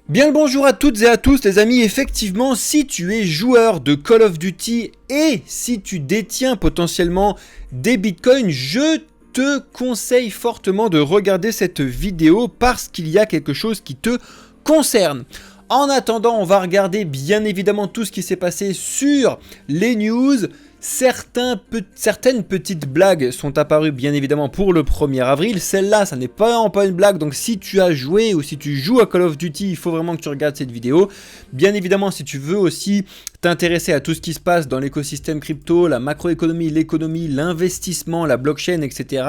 Bien le bonjour à toutes et à tous les amis, effectivement si tu es joueur de Call of Duty et si tu détiens potentiellement des bitcoins, je te conseille fortement de regarder cette vidéo parce qu'il y a quelque chose qui te concerne. En attendant, on va regarder bien évidemment tout ce qui s'est passé sur les news. Certaines petites blagues sont apparues bien évidemment pour le 1er avril. Celle-là, ça n'est pas une blague. Donc si tu as joué ou si tu joues à Call of Duty, il faut vraiment que tu regardes cette vidéo. Bien évidemment, si tu veux aussi t'intéresser à tout ce qui se passe dans l'écosystème crypto, la macroéconomie, l'économie, l'investissement, la blockchain, etc.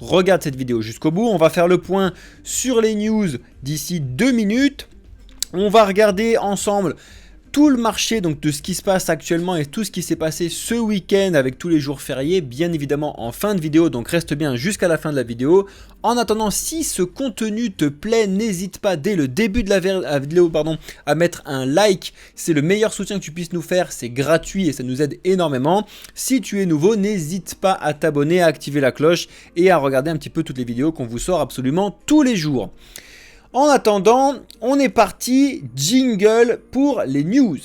Regarde cette vidéo jusqu'au bout. On va faire le point sur les news d'ici 2 minutes. On va regarder ensemble tout le marché donc de ce qui se passe actuellement et tout ce qui s'est passé ce week-end avec tous les jours fériés, bien évidemment en fin de vidéo, donc reste bien jusqu'à la fin de la vidéo. En attendant, si ce contenu te plaît, n'hésite pas dès le début de la vidéo à mettre un like. C'est le meilleur soutien que tu puisses nous faire, c'est gratuit et ça nous aide énormément. Si tu es nouveau, n'hésite pas à t'abonner, à activer la cloche et à regarder un petit peu toutes les vidéos qu'on vous sort absolument tous les jours. En attendant, on est parti, jingle pour les news.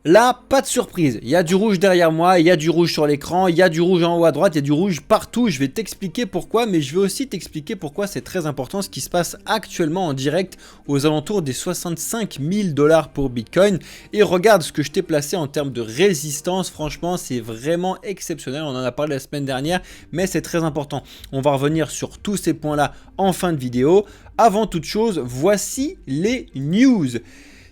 Là, pas de surprise, il y a du rouge derrière moi, il y a du rouge sur l'écran, il y a du rouge en haut à droite, il y a du rouge partout. Je vais t'expliquer pourquoi, mais je vais aussi t'expliquer pourquoi c'est très important ce qui se passe actuellement en direct aux alentours des 65 000 $ pour Bitcoin. Et regarde ce que je t'ai placé en termes de résistance, franchement c'est vraiment exceptionnel, on en a parlé la semaine dernière, mais c'est très important. On va revenir sur tous ces points-là en fin de vidéo. Avant toute chose, voici les news.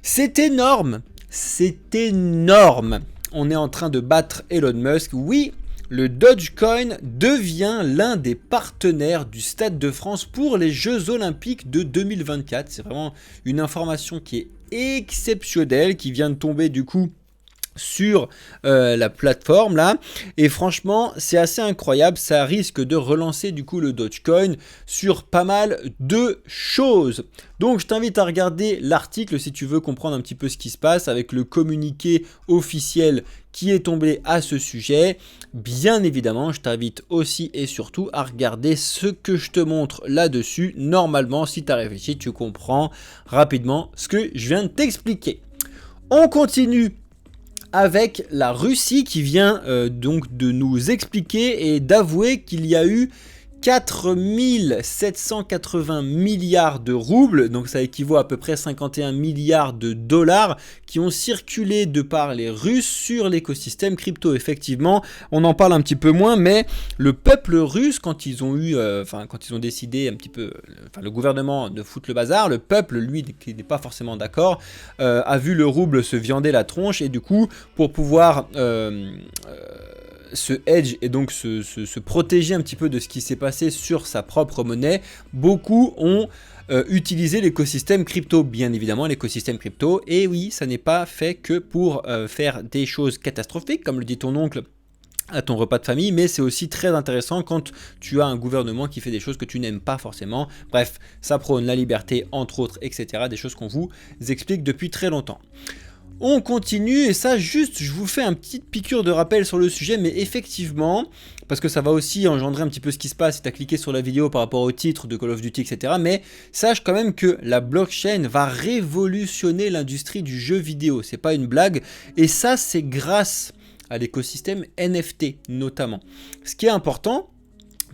C'est énorme! C'est énorme. On est en train de battre Elon Musk. Oui, le Dogecoin devient l'un des partenaires du Stade de France pour les Jeux Olympiques de 2024. C'est vraiment une information qui est exceptionnelle, qui vient de tomber du coup sur la plateforme là, et franchement c'est assez incroyable. Ça risque de relancer du coup le Dogecoin sur pas mal de choses. Donc je t'invite à regarder l'article si tu veux comprendre un petit peu ce qui se passe avec le communiqué officiel qui est tombé à ce sujet. Bien évidemment, je t'invite aussi et surtout à regarder ce que je te montre là-dessus. Normalement, si tu as réfléchi, tu comprends rapidement ce que je viens de t'expliquer. On continue avec la Russie qui vient donc de nous expliquer et d'avouer qu'il y a eu 4 780 milliards de roubles, donc ça équivaut à peu près 51 milliards de dollars qui ont circulé de par les Russes sur l'écosystème crypto. Effectivement, on en parle un petit peu moins, mais le peuple russe, quand ils ont eu, quand ils ont décidé un petit peu, le gouvernement de foutre le bazar, le peuple, lui, qui n'est pas forcément d'accord, a vu le rouble se viander la tronche et du coup, pour pouvoir se hedge et donc se protéger un petit peu de ce qui s'est passé sur sa propre monnaie, beaucoup ont utilisé l'écosystème crypto, bien évidemment l'écosystème crypto, et oui, ça n'est pas fait que pour faire des choses catastrophiques, comme le dit ton oncle à ton repas de famille, mais c'est aussi très intéressant quand tu as un gouvernement qui fait des choses que tu n'aimes pas forcément. Bref, ça prône la liberté, entre autres, etc. Des choses qu'on vous explique depuis très longtemps. On continue et ça juste je vous fais une petite piqûre de rappel sur le sujet, mais effectivement parce que ça va aussi engendrer un petit peu ce qui se passe si tu as cliqué sur la vidéo par rapport au titre de Call of Duty, etc. Mais sache quand même que la blockchain va révolutionner l'industrie du jeu vidéo, c'est pas une blague, et ça c'est grâce à l'écosystème NFT notamment. Ce qui est important,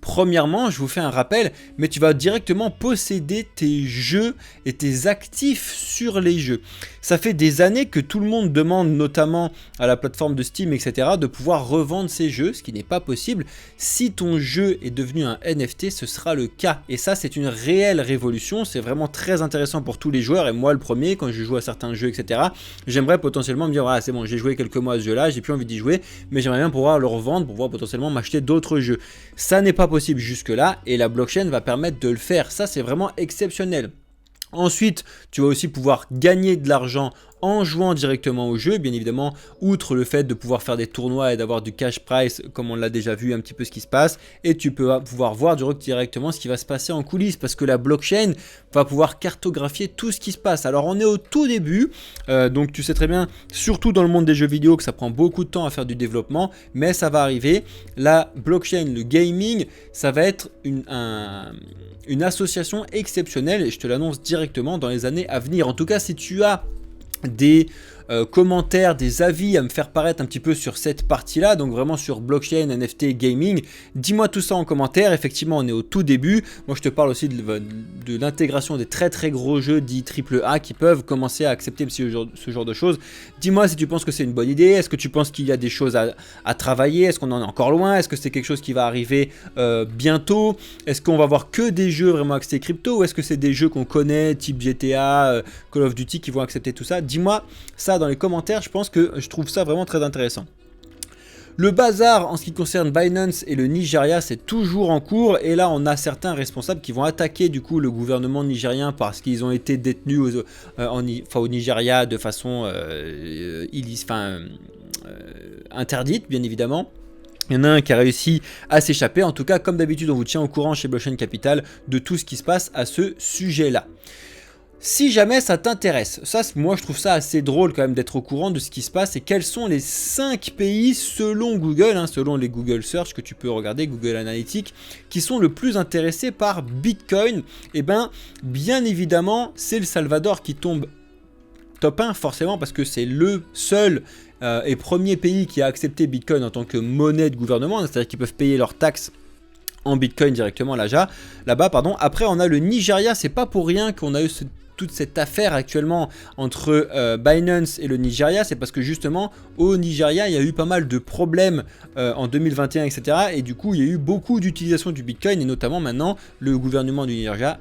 premièrement, je vous fais un rappel, mais tu vas directement posséder tes jeux et tes actifs sur les jeux. Ça fait des années que tout le monde demande, notamment à la plateforme de Steam, etc., de pouvoir revendre ses jeux, ce qui n'est pas possible. Si ton jeu est devenu un NFT, ce sera le cas. Et ça, c'est une réelle révolution. C'est vraiment très intéressant pour tous les joueurs. Et moi, le premier, quand je joue à certains jeux, etc., j'aimerais potentiellement me dire, voilà, c'est bon, j'ai joué quelques mois à ce jeu-là, j'ai plus envie d'y jouer, mais j'aimerais bien pouvoir le revendre pour pouvoir potentiellement m'acheter d'autres jeux. Ça n'est pas possible jusque-là et la blockchain va permettre de le faire. Ça, c'est vraiment exceptionnel. Ensuite, tu vas aussi pouvoir gagner de l'argent en jouant directement au jeu, bien évidemment, outre le fait de pouvoir faire des tournois et d'avoir du cash prize, comme on l'a déjà vu un petit peu ce qui se passe, et tu peux pouvoir voir directement ce qui va se passer en coulisses, parce que la blockchain va pouvoir cartographier tout ce qui se passe. Alors on est au tout début, donc tu sais très bien, surtout dans le monde des jeux vidéo, que ça prend beaucoup de temps à faire du développement, mais ça va arriver. La blockchain, le gaming, ça va être une association exceptionnelle, et je te l'annonce directement dans les années à venir. En tout cas, si tu as des commentaires, des avis à me faire paraître un petit peu sur cette partie-là, donc vraiment sur blockchain, NFT, gaming, dis-moi tout ça en commentaire. Effectivement, on est au tout début. Moi, je te parle aussi de l'intégration des très très gros jeux dits AAA qui peuvent commencer à accepter ce genre de choses. Dis-moi si tu penses que c'est une bonne idée. Est-ce que tu penses qu'il y a des choses à travailler? Est-ce qu'on en est encore loin? Est-ce que c'est quelque chose qui va arriver bientôt? Est-ce qu'on va voir que des jeux vraiment axés crypto? Ou est-ce que c'est des jeux qu'on connaît, type GTA, Call of Duty, qui vont accepter tout ça? Dis-moi ça dans les commentaires, je trouve ça vraiment très intéressant. Le bazar en ce qui concerne Binance et le Nigeria, c'est toujours en cours, et là on a certains responsables qui vont attaquer du coup le gouvernement nigérien parce qu'ils ont été détenus au Nigeria de façon interdite, bien évidemment. Il y en a un qui a réussi à s'échapper. En tout cas, comme d'habitude, on vous tient au courant chez Blockchain Capital de tout ce qui se passe à ce sujet-là. Si jamais ça t'intéresse, ça moi je trouve ça assez drôle quand même d'être au courant de ce qui se passe et quels sont les 5 pays selon Google, selon les Google Search que tu peux regarder, Google Analytics, qui sont le plus intéressés par Bitcoin. Et bien évidemment c'est le Salvador qui tombe top 1 forcément parce que c'est le seul et premier pays qui a accepté Bitcoin en tant que monnaie de gouvernement, c'est-à-dire qu'ils peuvent payer leurs taxes en Bitcoin directement là-bas. Après on a le Nigeria, c'est pas pour rien qu'on a eu toute cette affaire actuellement entre Binance et le Nigeria, c'est parce que justement au Nigeria il y a eu pas mal de problèmes en 2021 etc. Et du coup il y a eu beaucoup d'utilisation du Bitcoin, et notamment maintenant le gouvernement du Nigeria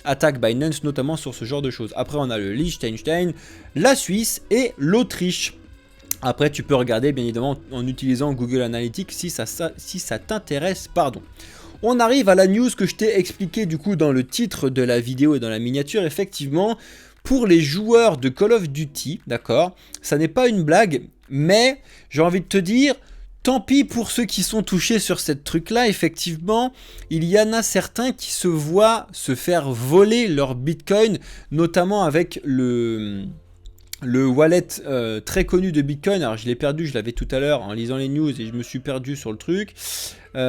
attaque Binance notamment sur ce genre de choses. Après on a le Liechtenstein, la Suisse et l'Autriche. Après tu peux regarder bien évidemment en utilisant Google Analytics si ça t'intéresse, On arrive à la news que je t'ai expliqué du coup dans le titre de la vidéo et dans la miniature. Effectivement, pour les joueurs de Call of Duty, d'accord, ça n'est pas une blague, mais j'ai envie de te dire, tant pis pour ceux qui sont touchés sur cette truc-là. Effectivement, il y en a certains qui se voient se faire voler leur Bitcoin, notamment avec le wallet très connu de Bitcoin. Alors je l'ai perdu, je l'avais tout à l'heure en lisant les news et je me suis perdu sur le truc. Il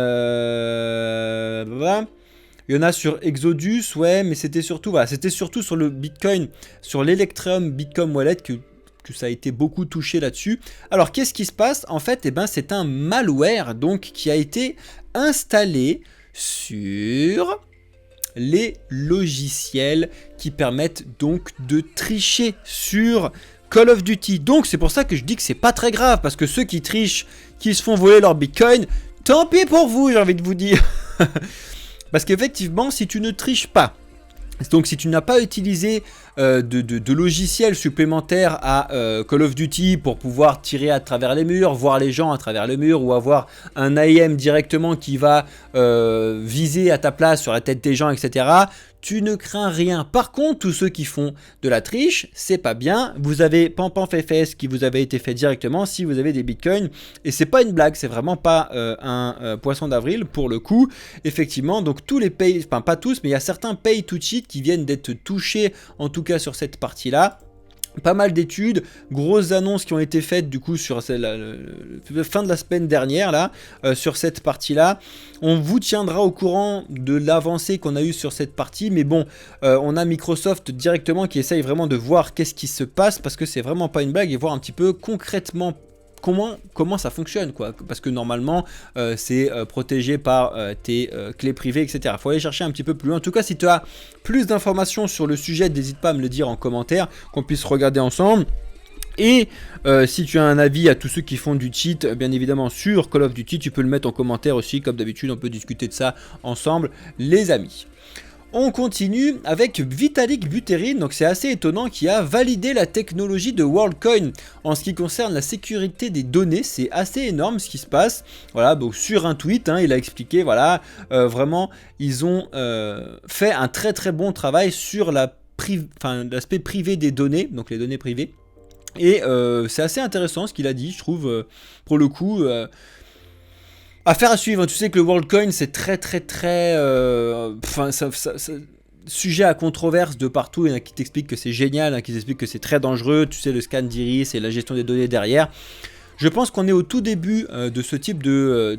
y en a sur Exodus, ouais, mais c'était surtout sur le Bitcoin, sur l'Electrum Bitcoin Wallet que ça a été beaucoup touché là-dessus. Alors qu'est-ce qui se passe? En fait, c'est un malware donc qui a été installé sur les logiciels qui permettent donc de tricher sur Call of Duty. Donc c'est pour ça que je dis que c'est pas très grave, parce que ceux qui trichent, qui se font voler leur Bitcoin, tant pis pour vous, j'ai envie de vous dire. Parce qu'effectivement, si tu ne triches pas, donc si tu n'as pas utilisé de logiciels supplémentaires à Call of Duty pour pouvoir tirer à travers les murs, voir les gens à travers le mur, ou avoir un AM directement qui va viser à ta place sur la tête des gens, etc., tu ne crains rien. Par contre, tous ceux qui font de la triche, c'est pas bien. Vous avez PAMPAMFFS qui vous avait été fait directement si vous avez des bitcoins. Et c'est pas une blague, c'est vraiment pas un poisson d'avril pour le coup. Effectivement, donc tous les pay, enfin pas tous, mais il y a certains pay to cheat qui viennent d'être touchés, en tout cas sur cette partie-là. Pas mal d'études, grosses annonces qui ont été faites du coup sur la fin de la semaine dernière là, sur cette partie-là. On vous tiendra au courant de l'avancée qu'on a eue sur cette partie, mais bon, on a Microsoft directement qui essaye vraiment de voir qu'est-ce qui se passe, parce que c'est vraiment pas une blague, et voir un petit peu concrètement comment ça fonctionne, quoi, parce que normalement c'est protégé par tes clés privées, etc. Faut aller chercher un petit peu plus loin. En tout cas, si tu as plus d'informations sur le sujet, n'hésite pas à me le dire en commentaire, qu'on puisse regarder ensemble. Et si tu as un avis à tous ceux qui font du cheat, bien évidemment sur Call of Duty, tu peux le mettre en commentaire aussi, comme d'habitude. On peut discuter de ça ensemble, les amis. On continue avec Vitalik Buterin, donc c'est assez étonnant, qui a validé la technologie de WorldCoin en ce qui concerne la sécurité des données. C'est assez énorme ce qui se passe. Voilà, donc sur un tweet, il a expliqué, voilà, vraiment, ils ont fait un très très bon travail sur la l'aspect privé des données, donc les données privées. Et c'est assez intéressant ce qu'il a dit, je trouve, pour le coup. Affaire à suivre, tu sais que le WorldCoin c'est très sujet à controverse de partout. Il y en a qui t'expliquent que c'est génial, il y en a qui t'expliquent que c'est très dangereux, tu sais le scan d'iris et la gestion des données derrière. Je pense qu'on est au tout début de ce type de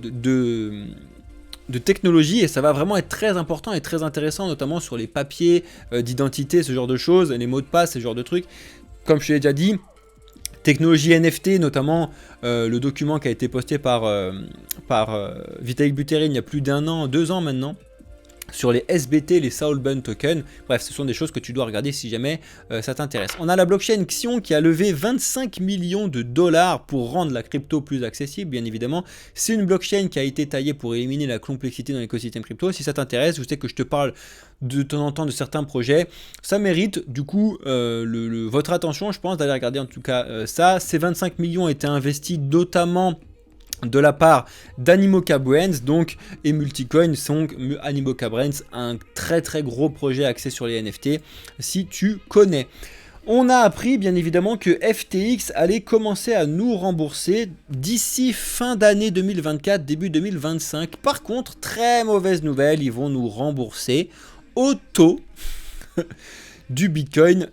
technologie et ça va vraiment être très important et très intéressant, notamment sur les papiers d'identité, ce genre de choses, les mots de passe, ce genre de trucs. Comme je te l'ai déjà dit, technologie NFT, notamment le document qui a été posté par Vitalik Buterin il y a plus d'1 an, 2 ans maintenant, sur les SBT, les Soulbound Tokens. Bref, ce sont des choses que tu dois regarder si jamais ça t'intéresse. On a la blockchain Xion qui a levé 25 millions de dollars pour rendre la crypto plus accessible, bien évidemment. C'est une blockchain qui a été taillée pour éliminer la complexité dans l'écosystème crypto. Si ça t'intéresse, je sais que je te parle de temps en temps de certains projets. Ça mérite du coup votre attention, je pense, d'aller regarder en tout cas ça. Ces 25 millions ont été investis notamment de la part d'Animoca Brands donc et Multicoin. Donc Animoca Brands, un très gros projet axé sur les NFT si tu connais. On a appris bien évidemment que FTX allait commencer à nous rembourser d'ici fin d'année 2024, début 2025. Par contre, très mauvaise nouvelle, ils vont nous rembourser au taux du Bitcoin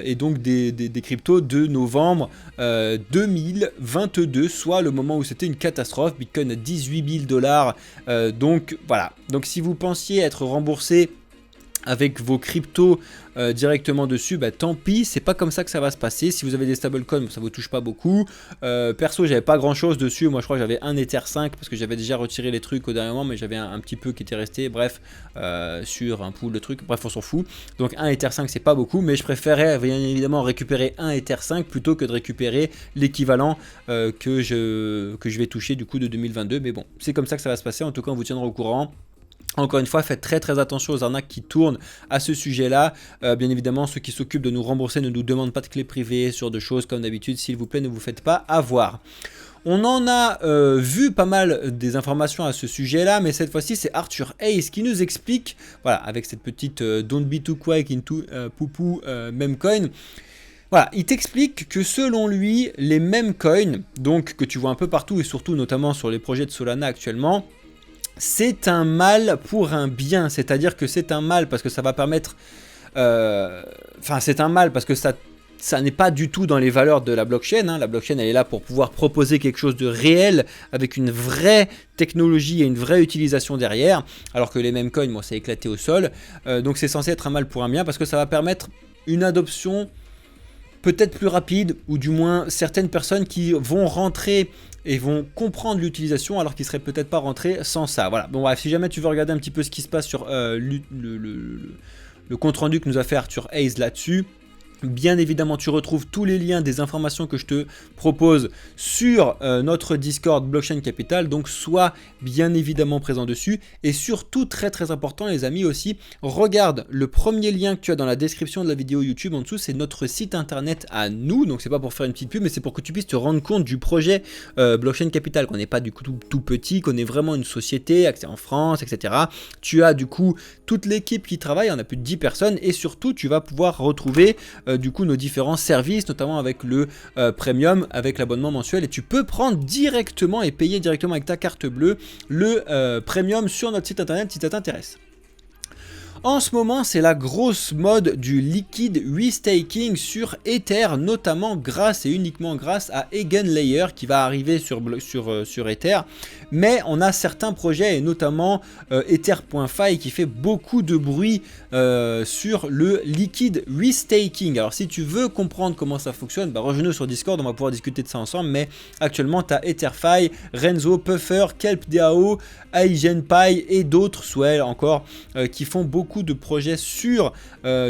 et donc des cryptos de novembre 2022, soit le moment où c'était une catastrophe. Bitcoin à 18 000 $. Donc voilà. Donc si vous pensiez être remboursé avec vos cryptos directement dessus, bah tant pis, c'est pas comme ça que ça va se passer. Si vous avez des stablecoins, ça vous touche pas beaucoup. Perso, j'avais pas grand chose dessus. Moi, je crois que j'avais un Ether 5 parce que j'avais déjà retiré les trucs au dernier moment, mais j'avais un petit peu qui était resté. Bref, sur un pool de trucs. Bref, on s'en fout. Donc, un Ether 5, c'est pas beaucoup, mais je préférais bien évidemment récupérer un Ether 5 plutôt que de récupérer l'équivalent que je vais toucher du coup de 2022. Mais bon, c'est comme ça que ça va se passer. En tout cas, on vous tiendra au courant. Encore une fois, faites très attention aux arnaques qui tournent à ce sujet-là. Bien évidemment, ceux qui s'occupent de nous rembourser ne nous demandent pas de clés privées sur de choses comme d'habitude. S'il vous plaît, ne vous faites pas avoir. On en a vu pas mal des informations à ce sujet-là, mais cette fois-ci, c'est Arthur Hayes qui nous explique, voilà, avec cette petite Don't be too quick into poupou meme coin. Voilà, il t'explique que selon lui, les meme coins, donc que tu vois un peu partout et surtout notamment sur les projets de Solana actuellement, c'est un mal pour un bien, c'est-à-dire que c'est un mal parce que ça va permettre... c'est un mal parce que ça n'est pas du tout dans les valeurs de la blockchain. La blockchain, elle est là pour pouvoir proposer quelque chose de réel avec une vraie technologie et une vraie utilisation derrière, alors que les mêmes coins, bon, c'est éclaté au sol. Donc c'est censé être un mal pour un bien parce que ça va permettre une adoption peut-être plus rapide, ou du moins certaines personnes qui vont rentrer et vont comprendre l'utilisation alors qu'ils seraient peut-être pas rentrés sans ça. Voilà. Bon bref, si jamais tu veux regarder un petit peu ce qui se passe sur le compte rendu que nous a fait Arthur Hayes là-dessus, bien évidemment, tu retrouves tous les liens des informations que je te propose sur notre Discord Blockchain Capital. Donc, sois bien évidemment présent dessus. Et surtout, très important, les amis, aussi, regarde le premier lien que tu as dans la description de la vidéo YouTube en dessous. C'est notre site internet à nous. Donc, c'est pas pour faire une petite pub, mais c'est pour que tu puisses te rendre compte du projet Blockchain Capital. Qu'on n'est pas du coup tout petit, qu'on est vraiment une société, accès en France, etc. Tu as du coup toute l'équipe qui travaille. On a plus de 10 personnes. Et surtout, tu vas pouvoir retrouver... du coup nos différents services, notamment avec le premium, avec l'abonnement mensuel, et tu peux prendre directement et payer directement avec ta carte bleue le premium sur notre site internet si ça t'intéresse. En ce moment, c'est la grosse mode du liquid restaking sur Ether, notamment grâce et uniquement grâce à Eigenlayer qui va arriver sur Ether. Mais on a certains projets, et notamment Ether.fi qui fait beaucoup de bruit sur le liquid restaking. Alors si tu veux comprendre comment ça fonctionne, bah, rejoins-nous sur Discord, on va pouvoir discuter de ça ensemble. Mais actuellement, tu as Ether.fi, Renzo, Puffer, KelpDAO, AigenPi et d'autres, Swell encore, qui font beaucoup de projets sur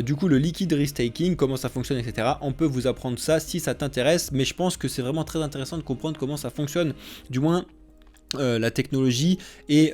du coup le liquid restaking, comment ça fonctionne, etc. On peut vous apprendre ça si ça t'intéresse, mais je pense que c'est vraiment très intéressant de comprendre comment ça fonctionne, du moins la technologie et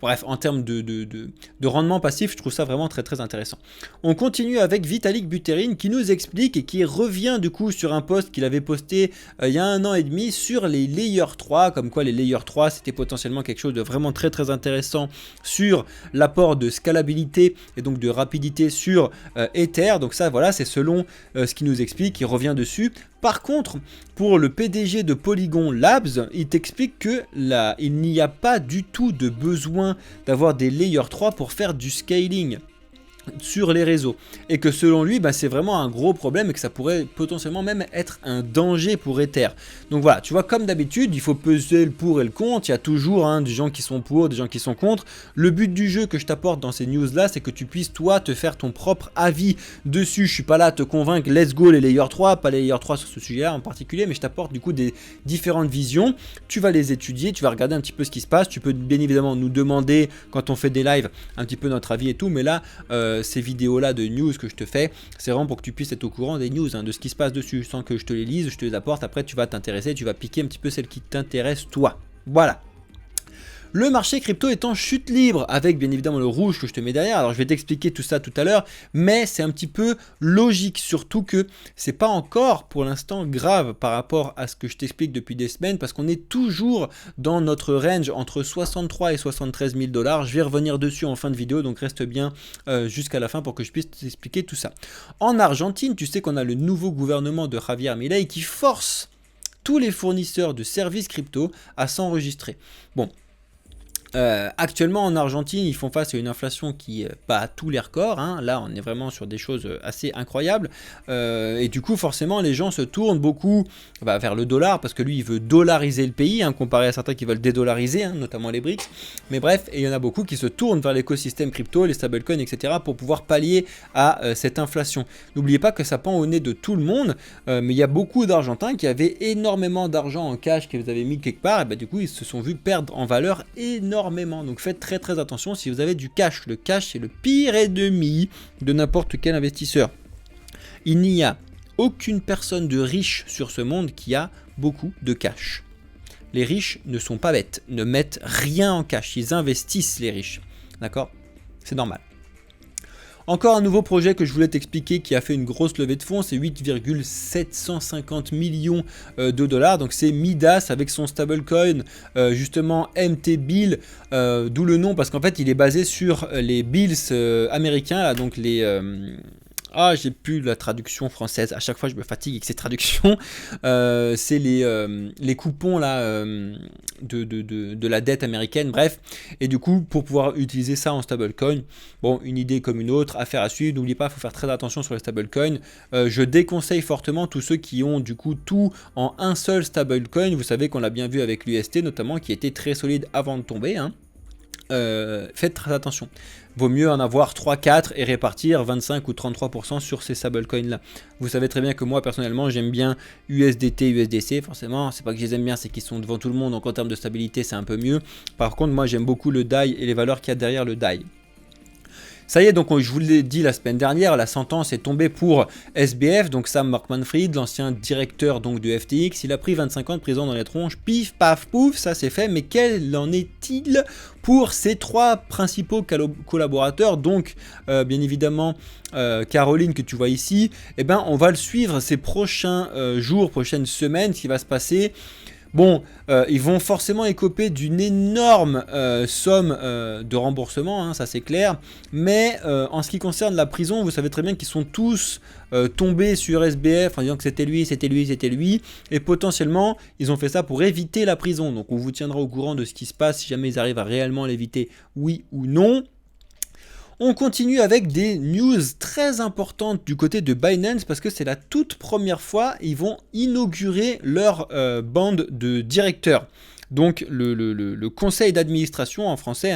bref, en termes de rendement passif, je trouve ça vraiment très très intéressant. On continue avec Vitalik Buterin qui nous explique et qui revient du coup sur un post qu'il avait posté il y a 1 an et demi sur les Layer 3, comme quoi les Layer 3 c'était potentiellement quelque chose de vraiment très très intéressant sur l'apport de scalabilité et donc de rapidité sur Ether. Donc ça voilà, c'est selon ce qu'il nous explique, il revient dessus. Par contre, pour le PDG de Polygon Labs, il t'explique que là, il n'y a pas du tout de besoin d'avoir des Layer 3 pour faire du scaling sur les réseaux, et que selon lui c'est vraiment un gros problème et que ça pourrait potentiellement même être un danger pour Ether. Donc voilà, tu vois, comme d'habitude il faut peser le pour et le contre, il y a toujours des gens qui sont pour, des gens qui sont contre. Le but du jeu que je t'apporte dans ces news là, c'est que tu puisses toi te faire ton propre avis dessus. Je suis pas là à te convaincre let's go les Layer 3, pas les Layer 3 sur ce sujet là en particulier, mais je t'apporte du coup des différentes visions. Tu vas les étudier, tu vas regarder un petit peu ce qui se passe, tu peux bien évidemment nous demander quand on fait des lives un petit peu notre avis et tout, mais là ces vidéos là de news que je te fais, c'est vraiment pour que tu puisses être au courant des news, de ce qui se passe dessus, sans que je te les lise, je te les apporte, après tu vas t'intéresser, tu vas piquer un petit peu celle qui t'intéresse toi. Voilà. Le marché crypto est en chute libre, avec bien évidemment le rouge que je te mets derrière. Alors je vais t'expliquer tout ça tout à l'heure, mais c'est un petit peu logique, surtout que c'est pas encore pour l'instant grave par rapport à ce que je t'explique depuis des semaines, parce qu'on est toujours dans notre range entre 63 et 73 000 $. Je vais revenir dessus en fin de vidéo, donc reste bien jusqu'à la fin pour que je puisse t'expliquer tout ça. En Argentine, tu sais qu'on a le nouveau gouvernement de Javier Milei qui force tous les fournisseurs de services crypto à s'enregistrer. Bon. Actuellement en Argentine ils font face à une inflation qui bat tous les records, là on est vraiment sur des choses assez incroyables, et du coup forcément les gens se tournent beaucoup vers le dollar, parce que lui il veut dollariser le pays, comparé à certains qui veulent dédollariser, notamment les BRICS, mais bref, et il y en a beaucoup qui se tournent vers l'écosystème crypto, les stablecoins, etc. pour pouvoir pallier à cette inflation. N'oubliez pas que ça pend au nez de tout le monde, mais il y a beaucoup d'Argentins qui avaient énormément d'argent en cash qu'ils avaient mis quelque part, et du coup ils se sont vus perdre en valeur énormément. Donc faites très très attention si vous avez du cash. Le cash c'est le pire ennemi de n'importe quel investisseur. Il n'y a aucune personne de riche sur ce monde qui a beaucoup de cash. Les riches ne sont pas bêtes, ne mettent rien en cash, ils investissent les riches. D'accord ? C'est normal. Encore un nouveau projet que je voulais t'expliquer qui a fait une grosse levée de fonds, c'est 8,750 millions de $. Donc c'est Midas avec son stablecoin, justement MT-Bill, d'où le nom, parce qu'en fait il est basé sur les bills américains, là, donc les... j'ai plus la traduction française, à chaque fois je me fatigue avec ces traductions. C'est les coupons là, de la dette américaine, bref. Et du coup, pour pouvoir utiliser ça en stablecoin, bon, une idée comme une autre, affaire à suivre. N'oubliez pas, il faut faire très attention sur les stablecoins. Je déconseille fortement tous ceux qui ont du coup tout en un seul stablecoin. Vous savez qu'on l'a bien vu avec l'UST notamment, qui était très solide avant de tomber, faites très attention. Vaut mieux en avoir 3-4 et répartir 25 ou 33% sur ces stablecoins là. Vous savez très bien que moi personnellement j'aime bien USDT, USDC, forcément c'est pas que je les aime bien, c'est qu'ils sont devant tout le monde, donc en termes de stabilité c'est un peu mieux. Par contre moi j'aime beaucoup le DAI et les valeurs qu'il y a derrière le DAI. Ça y est, donc je vous l'ai dit la semaine dernière, la sentence est tombée pour SBF, donc Sam Bankman-Fried, l'ancien directeur donc de FTX. Il a pris 25 ans de prison dans les tronches, pif, paf, pouf, ça c'est fait. Mais quel en est-il pour ses 3 principaux collaborateurs? Donc bien évidemment Caroline que tu vois ici, on va le suivre ces prochains jours, prochaines semaines, ce qui va se passer. Bon, ils vont forcément écoper d'une énorme somme de remboursement, ça c'est clair, mais en ce qui concerne la prison, vous savez très bien qu'ils sont tous tombés sur SBF en disant que c'était lui, et potentiellement ils ont fait ça pour éviter la prison. Donc on vous tiendra au courant de ce qui se passe si jamais ils arrivent à réellement l'éviter, oui ou non. On continue avec des news très importantes du côté de Binance, parce que c'est la toute première fois ils vont inaugurer leur bande de directeurs. Donc le conseil d'administration en français,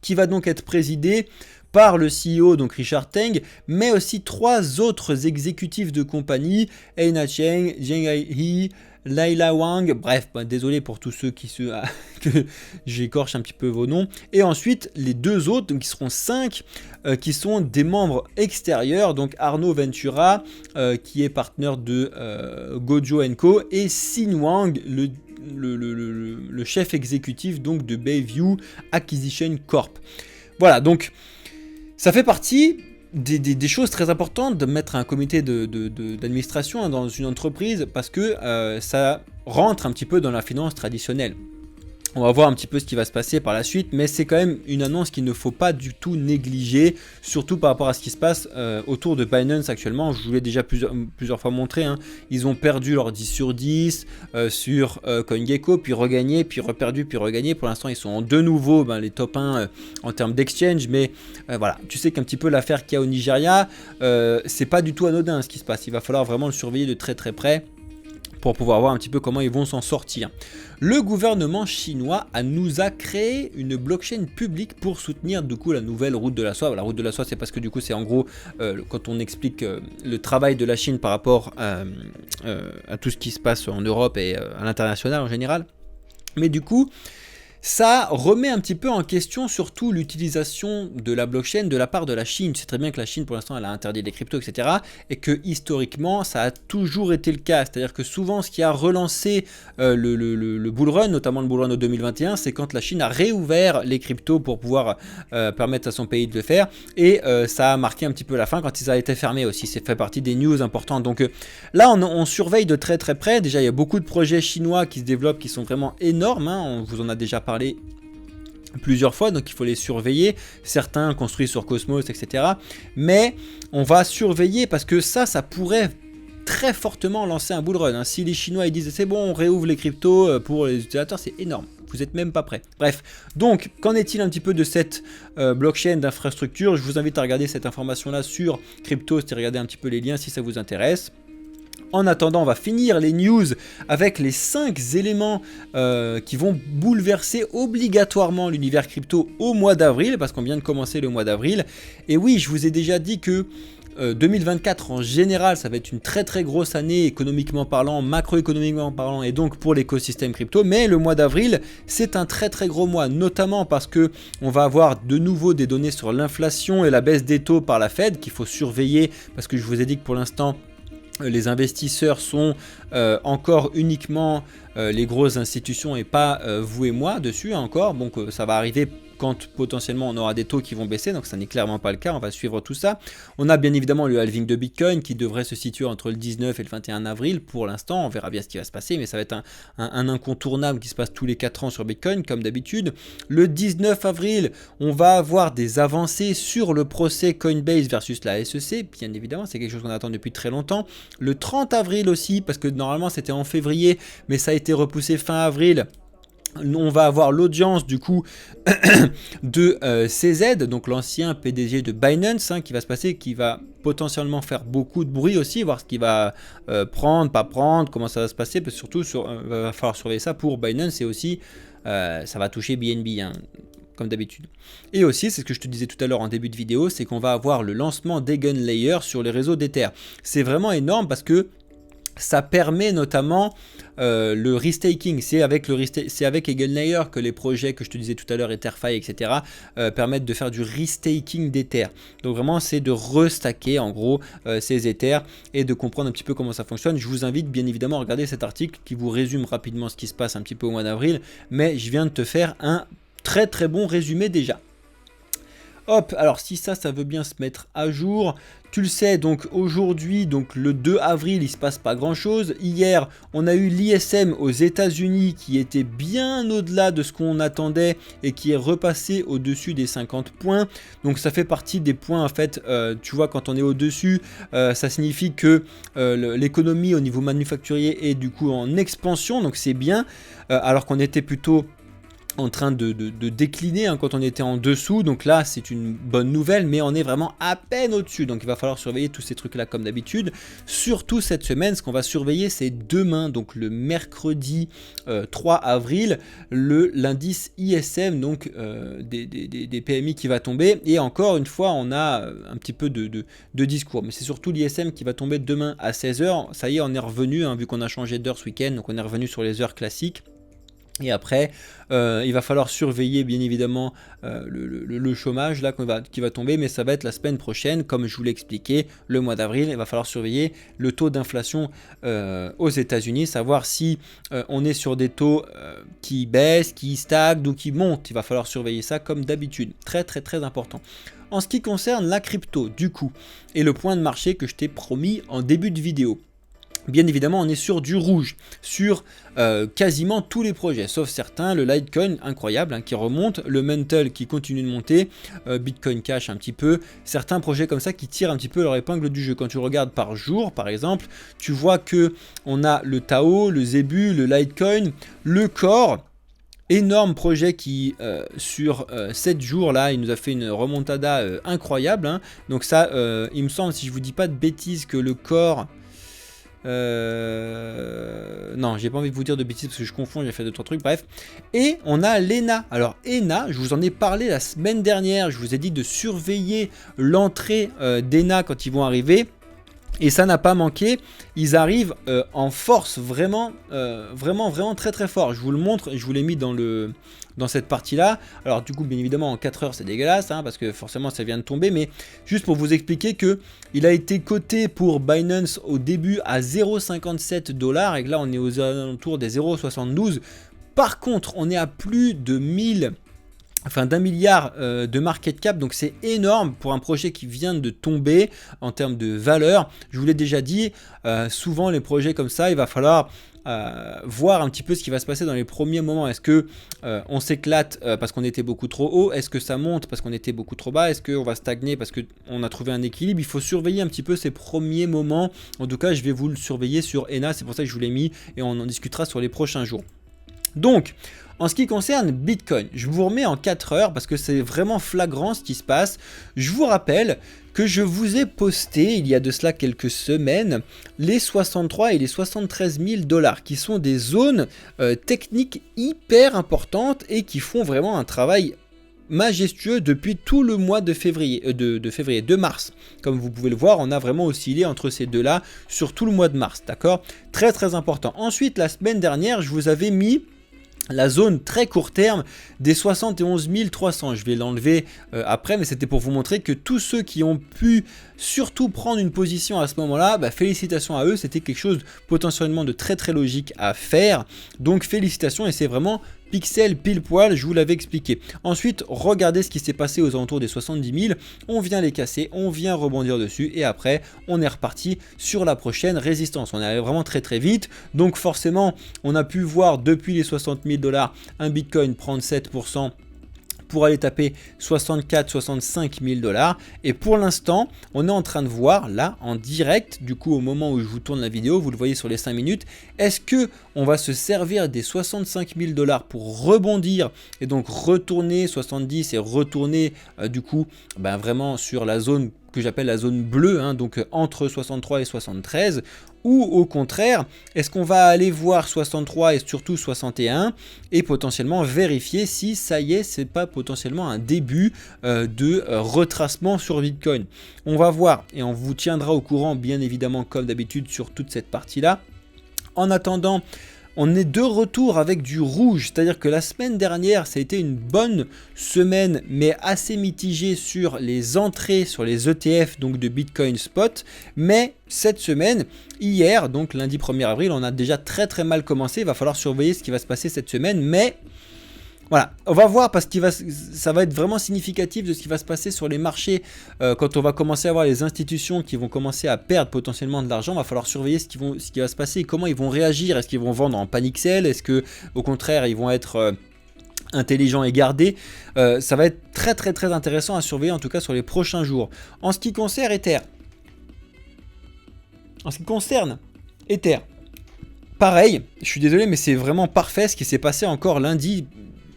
qui va donc être présidé par le CEO, donc Richard Teng, mais aussi 3 autres exécutifs de compagnie, Eina Cheng, Zheng He, Laila Wang, bref, désolé pour tous ceux que j'écorche un petit peu vos noms. Et ensuite, les 2 autres, donc qui seront 5, qui sont des membres extérieurs, donc Arnaud Ventura, qui est partenaire de Gojo & Co, et Xin Wang, le chef exécutif donc de Bayview Acquisition Corp. Voilà, donc ça fait partie des choses très importantes de mettre un comité d'administration dans une entreprise parce que ça rentre un petit peu dans la finance traditionnelle. On va voir un petit peu ce qui va se passer par la suite, mais c'est quand même une annonce qu'il ne faut pas du tout négliger, surtout par rapport à ce qui se passe autour de Binance actuellement. Je vous l'ai déjà plusieurs fois montré, hein. Ils ont perdu leur 10 sur 10 sur CoinGecko, puis regagné, puis reperdu, puis regagné. Pour l'instant, ils sont de nouveau les top 1 en termes d'exchange, mais voilà, tu sais qu'un petit peu l'affaire qu'il y a au Nigeria, c'est pas du tout anodin ce qui se passe. Il va falloir vraiment le surveiller de très très près pour pouvoir voir un petit peu comment ils vont s'en sortir. Le gouvernement chinois nous a créé une blockchain publique pour soutenir du coup la nouvelle route de la soie. La route de la soie, c'est parce que du coup c'est en gros quand on explique le travail de la Chine par rapport à tout ce qui se passe en Europe et à l'international en général. Mais du coup, ça remet un petit peu en question surtout l'utilisation de la blockchain de la part de la Chine. C'est très bien que la Chine pour l'instant elle a interdit les cryptos, etc. Et que historiquement ça a toujours été le cas. C'est-à-dire que souvent ce qui a relancé le bull run, notamment le bull run de 2021, c'est quand la Chine a réouvert les cryptos pour pouvoir permettre à son pays de le faire. Et ça a marqué un petit peu la fin quand ils ont été fermés aussi. C'est fait partie des news importantes. Donc là on surveille de très très près. Déjà il y a beaucoup de projets chinois qui se développent qui sont vraiment énormes, hein. On vous en a déjà parlé plusieurs fois, donc il faut les surveiller. Certains construits sur Cosmos, etc. Mais on va surveiller parce que ça pourrait très fortement lancer un bull run, hein. Si les Chinois ils disent c'est bon, on réouvre les cryptos pour les utilisateurs, c'est énorme. Vous n'êtes même pas prêts. Bref, donc qu'en est-il un petit peu de cette blockchain d'infrastructure? Je vous invite à regarder cette information-là sur Cryptos et regarder un petit peu les liens si ça vous intéresse. En attendant, on va finir les news avec les 5 éléments qui vont bouleverser obligatoirement l'univers crypto au mois d'avril, parce qu'on vient de commencer le mois d'avril. Et oui, je vous ai déjà dit que 2024 en général, ça va être une très très grosse année économiquement parlant, macroéconomiquement parlant, et donc pour l'écosystème crypto. Mais le mois d'avril, c'est un très très gros mois, notamment parce que on va avoir de nouveau des données sur l'inflation et la baisse des taux par la Fed qu'il faut surveiller, parce que je vous ai dit que pour l'instant, les investisseurs sont encore uniquement les grosses institutions et pas vous et moi dessus encore. Donc ça va arriver quand potentiellement on aura des taux qui vont baisser, donc ça n'est clairement pas le cas, on va suivre tout ça. On a bien évidemment le halving de Bitcoin qui devrait se situer entre le 19 et le 21 avril pour l'instant, on verra bien ce qui va se passer, mais ça va être un incontournable qui se passe tous les 4 ans sur Bitcoin comme d'habitude. Le 19 avril, on va avoir des avancées sur le procès Coinbase versus la SEC, bien évidemment, c'est quelque chose qu'on attend depuis très longtemps. Le 30 avril aussi, parce que normalement c'était en février, mais ça a été repoussé fin avril. On va avoir l'audience du coup de CZ, donc l'ancien PDG de Binance, hein, qui va se passer, qui va potentiellement faire beaucoup de bruit aussi, voir ce qu'il va prendre, pas prendre, comment ça va se passer, parce que surtout va falloir surveiller ça pour Binance et aussi ça va toucher BNB, hein, comme d'habitude. Et aussi, c'est ce que je te disais tout à l'heure en début de vidéo, c'est qu'on va avoir le lancement d'Eigenlayer sur les réseaux d'Ether. C'est vraiment énorme parce que ça permet notamment le restaking. C'est avec Eigenlayer que les projets que je te disais tout à l'heure, EtherFi, etc. Permettent de faire du restaking d'Ether. Donc vraiment, c'est de restacker en gros ces Ethers et de comprendre un petit peu comment ça fonctionne. Je vous invite bien évidemment à regarder cet article qui vous résume rapidement ce qui se passe un petit peu au mois d'avril. Mais je viens de te faire un très très bon résumé déjà. Hop, alors si ça veut bien se mettre à jour, tu le sais, donc aujourd'hui, donc le 2 avril, il se passe pas grand chose. Hier, on a eu l'ISM aux États-Unis qui était bien au-delà de ce qu'on attendait et qui est repassé au-dessus des 50 points. Donc ça fait partie des points en fait, tu vois, quand on est au-dessus, ça signifie que l'économie au niveau manufacturier est du coup en expansion, donc c'est bien, alors qu'on était plutôt en train de décliner hein, quand on était en dessous, donc là c'est une bonne nouvelle, mais on est vraiment à peine au-dessus, donc il va falloir surveiller tous ces trucs là comme d'habitude. Surtout cette semaine, ce qu'on va surveiller c'est demain, donc le mercredi 3 avril, l'indice ISM, donc des PMI qui va tomber, et encore une fois on a un petit peu de discours, mais c'est surtout l'ISM qui va tomber demain à 16 h, ça y est on est revenu, hein, vu qu'on a changé d'heure ce week-end, donc on est revenu sur les heures classiques. Et après, il va falloir surveiller bien évidemment le chômage là qui va tomber, mais ça va être la semaine prochaine, comme je vous l'ai expliqué, le mois d'avril. Il va falloir surveiller le taux d'inflation aux États-Unis, savoir si on est sur des taux qui baissent, qui stagnent ou qui montent. Il va falloir surveiller ça comme d'habitude. Très très très important. En ce qui concerne la crypto, du coup, et le point de marché que je t'ai promis en début de vidéo. Bien évidemment, on est sur du rouge, sur quasiment tous les projets, sauf certains, le Litecoin, incroyable, hein, qui remonte, le Mantle qui continue de monter, Bitcoin Cash un petit peu, certains projets comme ça qui tirent un petit peu leur épingle du jeu. Quand tu regardes par jour, par exemple, tu vois que on a le Tao, le Zebu, le Litecoin, le Core. Énorme projet qui, sur 7 jours, là, il nous a fait une remontada incroyable. Hein. Donc ça, il me semble, si je vous dis pas de bêtises, que le Core... non, j'ai pas envie de vous dire de bêtises parce que je confonds, j'ai fait 2-3 trucs, bref. Et on a l'ENA. Alors ENA, je vous en ai parlé la semaine dernière, je vous ai dit de surveiller l'entrée d'ENA quand ils vont arriver. Et ça n'a pas manqué, ils arrivent en force, vraiment très très fort. Je vous le montre, je vous l'ai mis dans cette partie-là. Alors du coup, bien évidemment, en 4 heures, c'est dégueulasse, hein, parce que forcément, ça vient de tomber. Mais juste pour vous expliquer que il a été coté pour Binance au début à 0,57 $, et que là, on est aux alentours des 0,72. Par contre, on est à plus de 1 milliard de market cap, donc c'est énorme pour un projet qui vient de tomber en termes de valeur. Je vous l'ai déjà dit, souvent les projets comme ça, il va falloir voir un petit peu ce qui va se passer dans les premiers moments. Est-ce que on s'éclate parce qu'on était beaucoup trop haut? Est-ce que ça monte parce qu'on était beaucoup trop bas? Est-ce qu'on va stagner parce qu'on a trouvé un équilibre? Il faut surveiller un petit peu ces premiers moments. En tout cas, je vais vous le surveiller sur ENA, c'est pour ça que je vous l'ai mis et on en discutera sur les prochains jours. Donc, en ce qui concerne Bitcoin, je vous remets en 4 heures parce que c'est vraiment flagrant ce qui se passe. Je vous rappelle que je vous ai posté il y a de cela quelques semaines les 63 et les 73 000 $ qui sont des zones techniques hyper importantes et qui font vraiment un travail majestueux depuis tout le mois de février, de mars. Comme vous pouvez le voir, on a vraiment oscillé entre ces deux-là sur tout le mois de mars, d'accord? Très très important. Ensuite, la semaine dernière, je vous avais mis la zone très court terme des 71 300, je vais l'enlever après, mais c'était pour vous montrer que tous ceux qui ont pu surtout prendre une position à ce moment-là, félicitations à eux, c'était quelque chose potentiellement de très très logique à faire, donc félicitations et c'est vraiment pixel pile poil, je vous l'avais expliqué. Ensuite, regardez ce qui s'est passé aux alentours des 70 000, on vient les casser, on vient rebondir dessus et après on est reparti sur la prochaine résistance. On est allé vraiment très très vite, donc forcément on a pu voir depuis les 60 000 $ un Bitcoin prendre 7% pour aller taper 64-65 000 $. Et pour l'instant, on est en train de voir là en direct, du coup au moment où je vous tourne la vidéo, vous le voyez sur les 5 minutes, est-ce que on va se servir des 65 000 $ pour rebondir et donc retourner 70 et retourner du coup vraiment sur la zone que j'appelle la zone bleue, hein, donc entre 63 et 73, ou au contraire, est-ce qu'on va aller voir 63 et surtout 61 et potentiellement vérifier si ça y est, c'est pas potentiellement un début de retracement sur Bitcoin. On va voir et on vous tiendra au courant bien évidemment comme d'habitude sur toute cette partie-là. En attendant, on est de retour avec du rouge, c'est-à-dire que la semaine dernière, ça a été une bonne semaine, mais assez mitigée sur les entrées sur les ETF, donc de Bitcoin Spot. Mais cette semaine, hier, donc lundi 1er avril, on a déjà très très mal commencé. Il va falloir surveiller ce qui va se passer cette semaine, mais voilà, on va voir parce que ça va être vraiment significatif de ce qui va se passer sur les marchés quand on va commencer à voir les institutions qui vont commencer à perdre potentiellement de l'argent. Il va falloir surveiller ce qui va se passer et comment ils vont réagir. Est-ce qu'ils vont vendre en panic sell? Est-ce que au contraire ils vont être intelligents et gardés? Ça va être très très très intéressant à surveiller en tout cas sur les prochains jours. En ce qui concerne Ether, pareil, je suis désolé mais c'est vraiment parfait ce qui s'est passé encore lundi.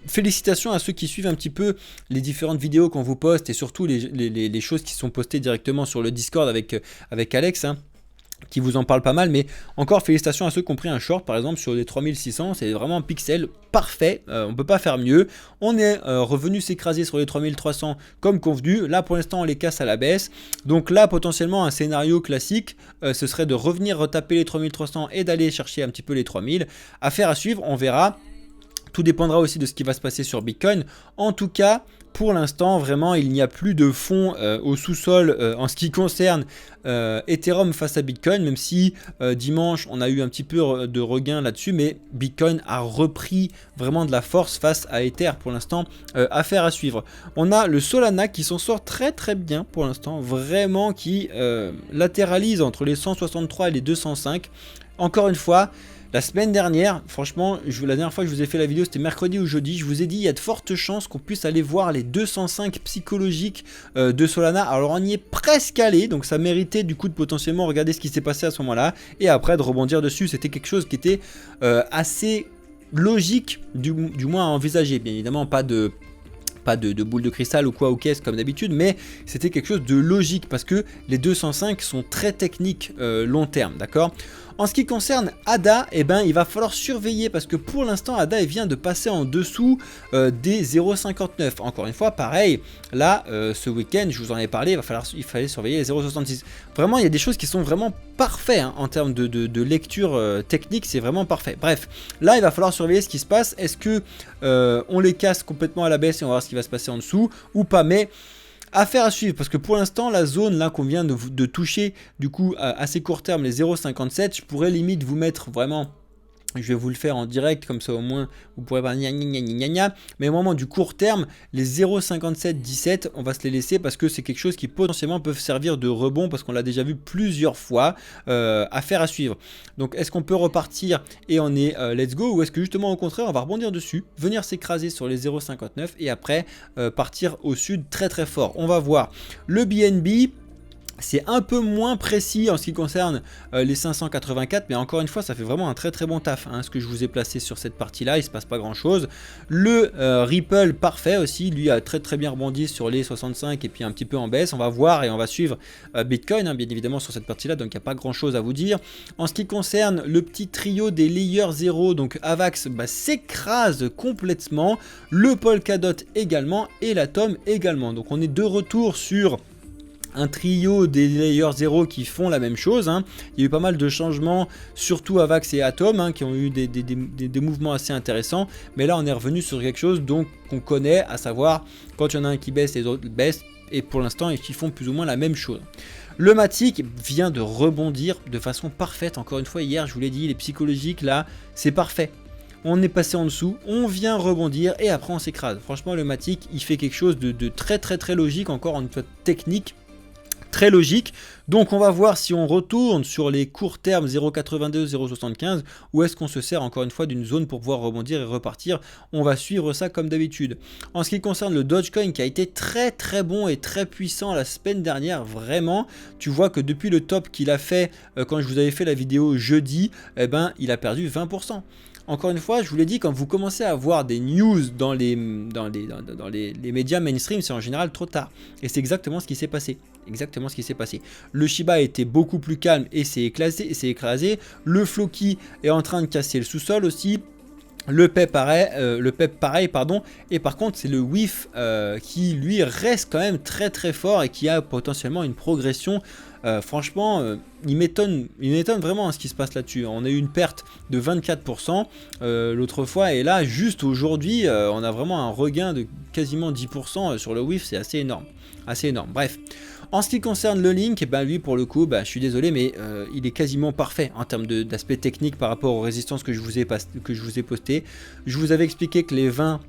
Félicitations à ceux qui suivent un petit peu les différentes vidéos qu'on vous poste et surtout les choses qui sont postées directement sur le Discord avec Alex, hein, qui vous en parle pas mal. Mais encore félicitations à ceux qui ont pris un short par exemple sur les 3600, c'est vraiment un pixel parfait, on peut pas faire mieux. On est revenu s'écraser sur les 3300 comme convenu. Là pour l'instant on les casse à la baisse, donc là potentiellement un scénario classique ce serait de revenir retaper les 3300 et d'aller chercher un petit peu les 3000. Affaire à suivre, on verra. Tout dépendra aussi de ce qui va se passer sur Bitcoin. En tout cas, pour l'instant, vraiment, il n'y a plus de fond au sous-sol en ce qui concerne Ethereum face à Bitcoin, même si dimanche, on a eu un petit peu de regain là-dessus, mais Bitcoin a repris vraiment de la force face à Ether pour l'instant. Affaire à suivre. On a le Solana qui s'en sort très très bien pour l'instant, vraiment qui latéralise entre les 163 et les 205. Encore une fois, la semaine dernière, franchement, la dernière fois que je vous ai fait la vidéo, c'était mercredi ou jeudi, je vous ai dit il y a de fortes chances qu'on puisse aller voir les 205 psychologiques de Solana. Alors on y est presque allé, donc ça méritait du coup de potentiellement regarder ce qui s'est passé à ce moment-là et après de rebondir dessus. C'était quelque chose qui était assez logique, du moins à envisager. Bien évidemment, pas de boule de cristal ou quoi ou qu'est-ce comme d'habitude, mais c'était quelque chose de logique parce que les 205 sont très techniques long terme, d'accord. En ce qui concerne ADA, eh ben, il va falloir surveiller parce que pour l'instant ADA il vient de passer en dessous des 0,59. Encore une fois, pareil, là ce week-end, je vous en ai parlé, il fallait surveiller les 0,66. Vraiment, il y a des choses qui sont vraiment parfaites hein, en termes de lecture technique, c'est vraiment parfait. Bref, là il va falloir surveiller ce qui se passe. Est-ce que on les casse complètement à la baisse et on va voir ce qui va se passer en dessous ou pas, mais affaire à suivre parce que pour l'instant la zone là qu'on vient de toucher du coup à assez court terme, les 0,57, je pourrais limite vous mettre vraiment, je vais vous le faire en direct comme ça au moins vous pourrez pas gna gna gna gna, mais au moment du court terme les 0,5717 on va se les laisser parce que c'est quelque chose qui potentiellement peuvent servir de rebond parce qu'on l'a déjà vu plusieurs fois. Affaire à suivre. Donc est-ce qu'on peut repartir et on est let's go, ou est-ce que justement au contraire on va rebondir dessus, venir s'écraser sur les 0,59 et après partir au sud très très fort. On va voir le BNB. C'est un peu moins précis en ce qui concerne les 584, mais encore une fois ça fait vraiment un très très bon taf hein, ce que je vous ai placé sur cette partie là, il se passe pas grand chose. Le Ripple parfait aussi, lui a très très bien rebondi sur les 65 et puis un petit peu en baisse. On va voir et on va suivre Bitcoin hein, bien évidemment sur cette partie là, donc il n'y a pas grand chose à vous dire. En ce qui concerne le petit trio des Layer 0, donc Avax s'écrase complètement, le Polkadot également et l'Atom également, donc on est de retour sur un trio des Layer 0 qui font la même chose hein. Il y a eu pas mal de changements, surtout Avax et Atom hein, qui ont eu des mouvements assez intéressants, mais là on est revenu sur quelque chose donc qu'on connaît, à savoir quand il y en a un qui baisse, les autres baissent, et pour l'instant ils font plus ou moins la même chose. Le Matic vient de rebondir de façon parfaite, encore une fois hier je vous l'ai dit, les psychologiques là c'est parfait. On est passé en dessous, on vient rebondir et après on s'écrase. Franchement le Matic il fait quelque chose de très très très logique, encore une fois technique, très logique. Donc on va voir si on retourne sur les courts termes 0,82, 0,75 ou est-ce qu'on se sert encore une fois d'une zone pour pouvoir rebondir et repartir. On va suivre ça comme d'habitude. En ce qui concerne le Dogecoin qui a été très très bon et très puissant la semaine dernière, vraiment, tu vois que depuis le top qu'il a fait quand je vous avais fait la vidéo jeudi, eh ben, il a perdu 20%. Encore une fois, je vous l'ai dit, quand vous commencez à voir des news dans les médias mainstream, c'est en général trop tard. Et c'est exactement ce qui s'est passé. Exactement ce qui s'est passé. Le Shiba était beaucoup plus calme et s'est écrasé. Le Floki est en train de casser le sous-sol aussi. Le PEP pareil, pardon. Et par contre, c'est le WIF qui lui reste quand même très très fort et qui a potentiellement une progression. Franchement, il m'étonne vraiment ce qui se passe là-dessus. On a eu une perte de 24% l'autre fois, et là, juste aujourd'hui, on a vraiment un regain de quasiment 10% sur le WIF. C'est assez énorme. Assez énorme. Bref. En ce qui concerne le Link, eh ben lui pour le coup, je suis désolé, mais il est quasiment parfait en termes d'aspect technique par rapport aux résistances que je vous ai postées. Je vous avais expliqué que les 20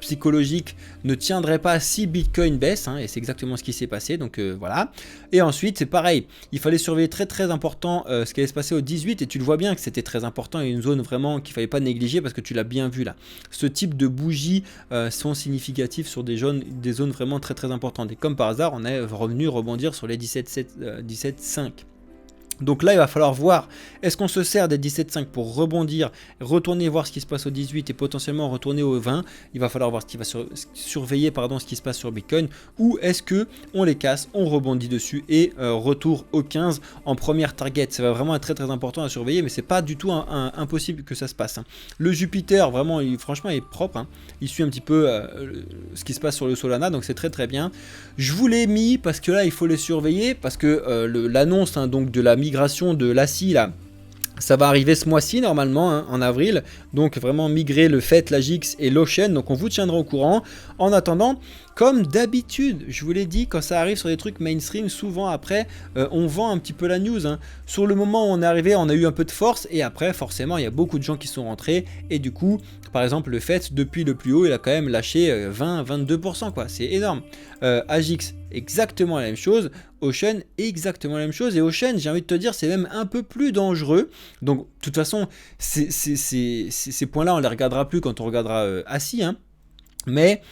psychologiques ne tiendraient pas si Bitcoin baisse, hein, et c'est exactement ce qui s'est passé, donc voilà. Et ensuite c'est pareil, il fallait surveiller très très important ce qui allait se passer au 18, et tu le vois bien que c'était très important et une zone vraiment qu'il fallait pas négliger parce que tu l'as bien vu là. Ce type de bougies sont significatifs sur des zones vraiment très très importantes, et comme par hasard on est revenu rebondir sur les 17,5. Donc là il va falloir voir, est-ce qu'on se sert des 17,5 pour rebondir, retourner voir ce qui se passe au 18 et potentiellement retourner au 20. Il va falloir voir ce qui va surveiller ce qui se passe sur Bitcoin, ou est-ce que on les casse, on rebondit dessus et retour au 15 en première target. Ça va vraiment être très très important à surveiller, mais c'est pas du tout impossible que ça se passe hein. Le Jupiter vraiment franchement il est propre hein. Il suit un petit peu ce qui se passe sur le Solana, donc c'est très très bien. Je vous l'ai mis parce que là il faut les surveiller, parce que l'annonce hein, donc de la migration de l'ACI là Ça va arriver ce mois-ci normalement, hein, en avril, donc vraiment migrer le FET, l'Agix et l'Ocean, donc on vous tiendra au courant. En attendant, comme d'habitude, je vous l'ai dit, quand ça arrive sur des trucs mainstream, souvent après, on vend un petit peu la news. Hein. Sur le moment où on est arrivé, on a eu un peu de force, et après, forcément, il y a beaucoup de gens qui sont rentrés, et du coup, par exemple, le FET, depuis le plus haut, il a quand même lâché 20-22%, quoi, c'est énorme. Agix, exactement la même chose. Ocean, exactement la même chose. Et Ocean, j'ai envie de te dire, c'est même un peu plus dangereux. Donc, de toute façon, ces points-là, on les regardera plus quand on regardera assis. Hein. Mais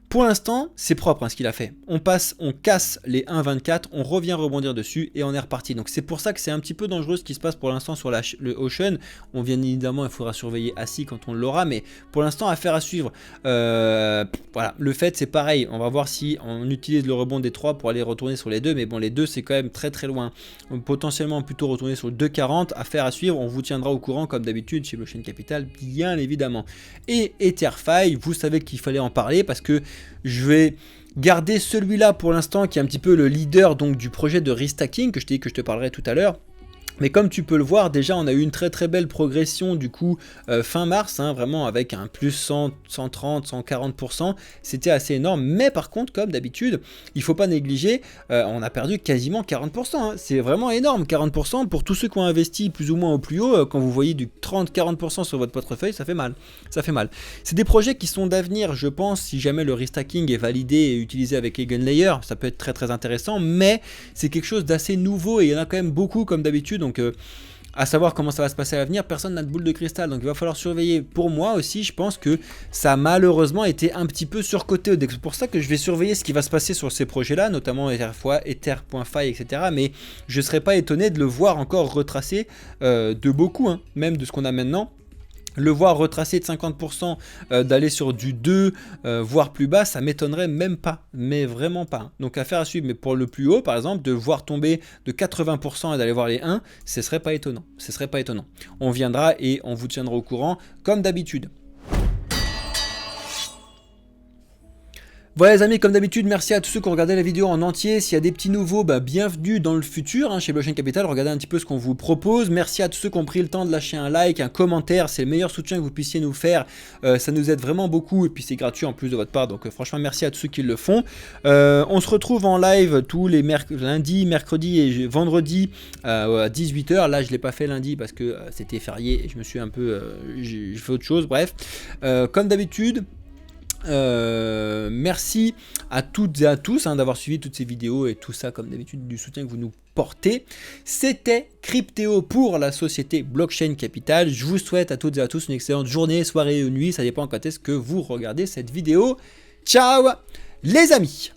pour l'instant, c'est propre hein, ce qu'il a fait. On casse les 1,24, on revient rebondir dessus et on est reparti. Donc c'est pour ça que c'est un petit peu dangereux ce qui se passe pour l'instant sur le Ocean. On vient évidemment, il faudra surveiller assis quand on l'aura, mais pour l'instant, affaire à suivre. Voilà, le fait c'est pareil. On va voir si on utilise le rebond des 3 pour aller retourner sur les 2, mais bon, les 2 c'est quand même très très loin. On peut potentiellement plutôt retourner sur le 2,40. Affaire à suivre, on vous tiendra au courant comme d'habitude chez Blockchain Capital, bien évidemment. Et EtherFi, vous savez qu'il fallait en parler parce que je vais garder celui-là pour l'instant qui est un petit peu le leader donc du projet de restacking que je t'ai dit que je te parlerai tout à l'heure. Mais comme tu peux le voir, déjà on a eu une très très belle progression du coup fin mars, hein, vraiment avec un plus 100, 130, 140%, c'était assez énorme. Mais par contre, comme d'habitude, il ne faut pas négliger, on a perdu quasiment 40%, hein, c'est vraiment énorme, 40% pour tous ceux qui ont investi plus ou moins au plus haut, quand vous voyez du 30-40% sur votre portefeuille, ça fait mal, ça fait mal. C'est des projets qui sont d'avenir, je pense, si jamais le restacking est validé et utilisé avec Eigenlayer, ça peut être très très intéressant, mais c'est quelque chose d'assez nouveau et il y en a quand même beaucoup comme d'habitude. Donc à savoir comment ça va se passer à l'avenir, personne n'a de boule de cristal, donc il va falloir surveiller. Pour moi aussi, je pense que ça a malheureusement été un petit peu surcoté. C'est pour ça que je vais surveiller ce qui va se passer sur ces projets-là, notamment Ether.fi, etc. Mais je ne serais pas étonné de le voir encore retracer de beaucoup, hein, même de ce qu'on a maintenant. Le voir retracer de 50%, d'aller sur du 2, voire plus bas, ça m'étonnerait même pas, mais vraiment pas. Donc affaire à suivre, mais pour le plus haut, par exemple, de voir tomber de 80% et d'aller voir les 1, ce serait pas étonnant. Ce serait pas étonnant. On viendra et on vous tiendra au courant, comme d'habitude. Voilà les amis, comme d'habitude, merci à tous ceux qui ont regardé la vidéo en entier. S'il y a des petits nouveaux, bienvenue dans le futur hein, chez Blockchain Capital. Regardez un petit peu ce qu'on vous propose. Merci à tous ceux qui ont pris le temps de lâcher un like, un commentaire. C'est le meilleur soutien que vous puissiez nous faire. Ça nous aide vraiment beaucoup et puis c'est gratuit en plus de votre part. Donc franchement, merci à tous ceux qui le font. On se retrouve en live tous les lundis, mercredis et vendredis à 18 h. Là, je ne l'ai pas fait lundi parce que c'était férié et je me suis un peu... j'ai fait autre chose. Bref, comme d'habitude... merci à toutes et à tous hein, d'avoir suivi toutes ces vidéos et tout ça comme d'habitude du soutien que vous nous portez. C'était Cryptéo pour la société Blockchain Capital. Je vous souhaite à toutes et à tous une excellente journée, soirée ou nuit, ça dépend quand est-ce que vous regardez cette vidéo. Ciao les amis!